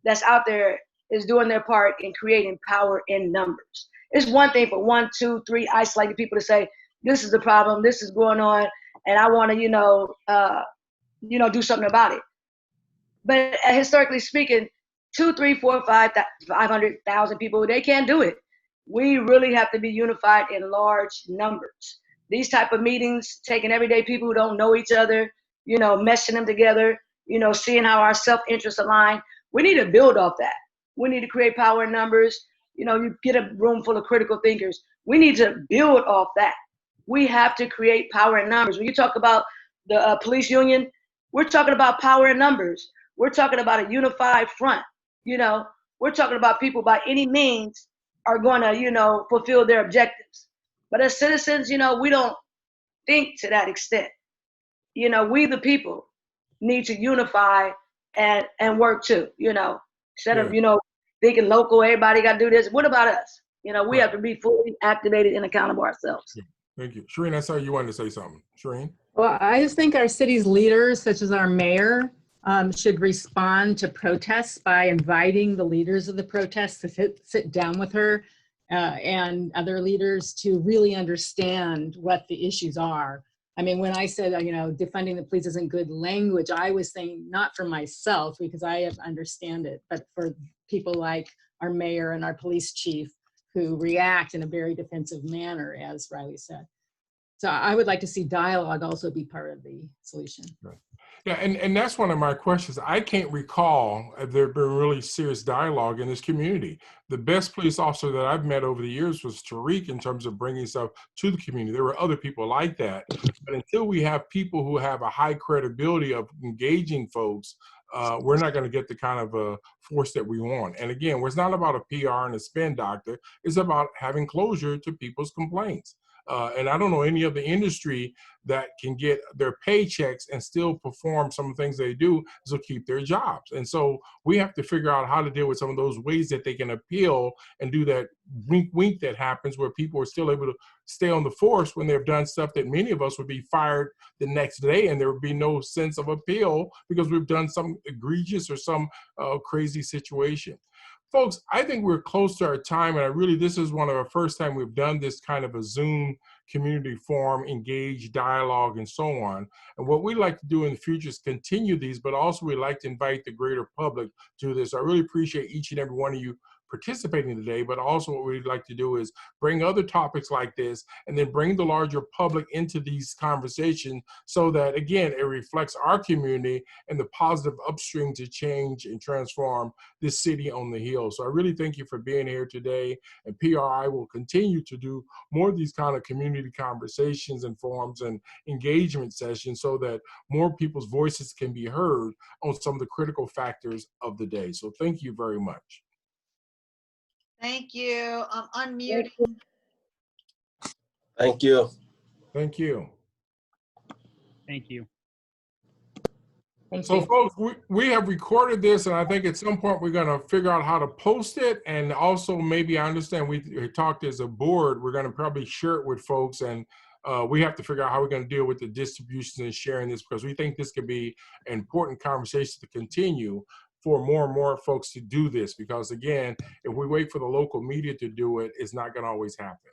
that's out there is doing their part in creating power in numbers. It's one thing for 1, 2, 3 isolated people to say, this is the problem, this is going on, and I want to, do something about it. But historically speaking, 2, 3, 4, 500,000 people, they can't do it. We really have to be unified in large numbers. These type of meetings, taking everyday people who don't know each other, meshing them together, seeing how our self-interests align. We need to build off that. We need to create power in numbers. You get a room full of critical thinkers. We need to build off that. We have to create power in numbers. When you talk about the police union, we're talking about power in numbers. We're talking about a unified front. We're talking about people by any means are going to, fulfill their objectives. But as citizens, we don't think to that extent. We the people need to unify and work too, instead of, thinking local, everybody got to do this. What about us? We have to be fully activated and accountable ourselves.
Thank you. Shireen, I saw you wanted to say something. Shireen?
Well, I just think our city's leaders, such as our mayor, should respond to protests by inviting the leaders of the protests to sit down with her and other leaders to really understand what the issues are. I mean, when I said, defunding the police isn't good language, I was saying not for myself because I understand it, but for people like our mayor and our police chief who react in a very defensive manner, as Riley said. So I would like to see dialogue also be part of the solution.
Right. Yeah, and that's one of my questions. I can't recall there been really serious dialogue in this community. The best police officer that I've met over the years was Tariq in terms of bringing stuff to the community. There were other people like that. But until we have people who have a high credibility of engaging folks, we're not going to get the kind of force that we want. And again, it's not about a PR and a spin doctor. It's about having closure to people's complaints. And I don't know any other industry that can get their paychecks and still perform some of the things they do, so keep their jobs. And so we have to figure out how to deal with some of those ways that they can appeal and do that wink wink that happens where people are still able to stay on the force when they've done stuff that many of us would be fired the next day, and there would be no sense of appeal because we've done some egregious or some crazy situation. Folks, I think we're close to our time, and this is one of our first time we've done this kind of a Zoom community forum, engage, dialogue, and so on. And what we'd like to do in the future is continue these, but also we'd like to invite the greater public to this. I really appreciate each and every one of you participating today, but also what we'd like to do is bring other topics like this and then bring the larger public into these conversations so that, again, it reflects our community and the positive upstream to change and transform this city on the hill. So I really thank you for being here today, and PRI will continue to do more of these kind of community conversations and forums and engagement sessions so that more people's voices can be heard on some of the critical factors of the day. So thank you very much.
Thank you. I'm unmuting.
Thank you.
Thank you.
Thank you.
Thank
So
you.
folks, we have recorded this, and I think at some point we're going to figure out how to post it. And also, maybe I understand we talked as a board, we're going to probably share it with folks, and we have to figure out how we're going to deal with the distribution and sharing this, because we think this could be an important conversation to continue for more and more folks to do this. Because again, if we wait for the local media to do it, it's not going to always happen.